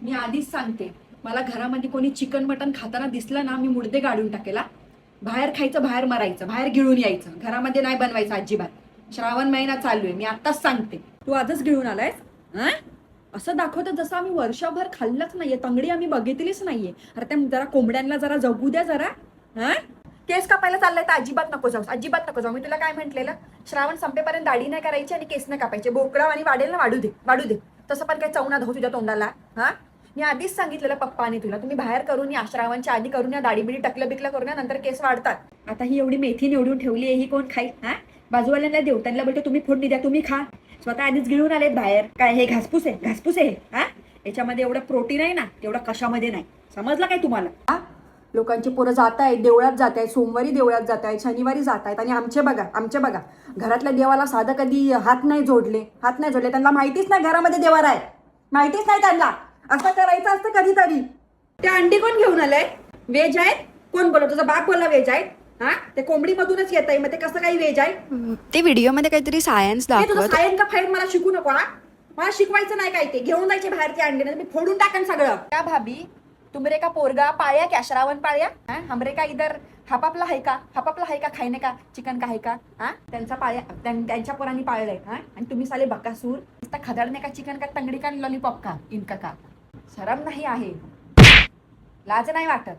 मी आधीच सांगते, मला घरामध्ये कोणी चिकन मटन खाताना दिसलं ना, मी मुर्दे गाडून टाकेला. बाहेर खायचं, बाहेर मरायचं, बाहेर गिळून यायचं, घरामध्ये नाही बनवायचं अजिबात. श्रावण महिना चालू आहे, मी आत्ताच सांगते. तू आजच गिळून आलायस? असं दाखवतं जसं आम्ही वर्षभर खाल्लंच नाहीये, तंगडी आम्ही बघितलीच नाहीये. अरे त्या जरा कोंबड्यांना जरा जगू द्या जरा. केस कापायला चाललाय तर अजिबात नको जाऊ, अजिबात नको जाऊ. मी तुला काय म्हंटलेलं, श्रावण संपेपर्यंत दाढी नाही करायची आणि केस नाही कापायचे. बोकडा आणि वाढेल ना, वाढू दे वाढू दे. तसं पण काही चवना धाव तुझ्या तोंडाला. मी आधीच सांगितलेलं पप्पाने तुला, तुम्ही बाहेर करून या, श्रावणच्या आधी करून या, दाढी बिडी टकलं बिकलं करून या, नंतर केस वाढतात. आता ही एवढी मेथी निवडून ठेवली आहे, ही कोण खाईल? बाजूवाल्यांना देऊ, त्यांना बोलतो तुम्ही फोडणी द्या, तुम्ही खा. स्वतः आधीच गिळून आलेत बाहेर. काय हे घासपूस आहे? घासपूस आहे. याच्यामध्ये एवढं प्रोटीन आहे ना, तेवढं कशामध्ये नाही. समजलं काय तुम्हाला? लोकांची पोरं जात आहेत, देवळात जात आहेत, सोमवारी देवळात जात आहेत, शनिवारी जात आहेत, आणि आमचे बघा घरातल्या देवाला साधं कधी हात नाही जोडले. त्यांना माहितीच नाही घरामध्ये देवारा आहे, माहितीच नाही त्यांना. असं करायचं असतं कधीतरी. ते अंडी कोण घेऊन आलंय? व्हेज आहेत? कोण बोलत? तुझा बाप बोलला व्हेज आहेत? ते कोंबडी मधूनच येत आहे, मग ते कसं काही व्हेज आहे? ते व्हिडिओ मध्ये काहीतरी सायन्स दाखवत. सायन्स का फाईन मला शिकू नको. मला शिकवायचं नाही काय. ते घेऊन जायचे बाहेरचे अंडे, मी फोडून टाकेन सगळं. क्या भाभी, तुमरे का पोरगा पाळ्या क्या? श्रावण पाळ्या? हमरे का इधर हापापला है का? खायने का चिकन का है का? त्यांचा पाळ्या, त्यांच्या पोरांनी पाळलंय. आणि तुम्ही साले बकासूर, नुसता खदडणे का चिकन का, तंगडी का, लॉलीपॉप का, इनका का? शरम नाही आहे, लाज नाही वाटत.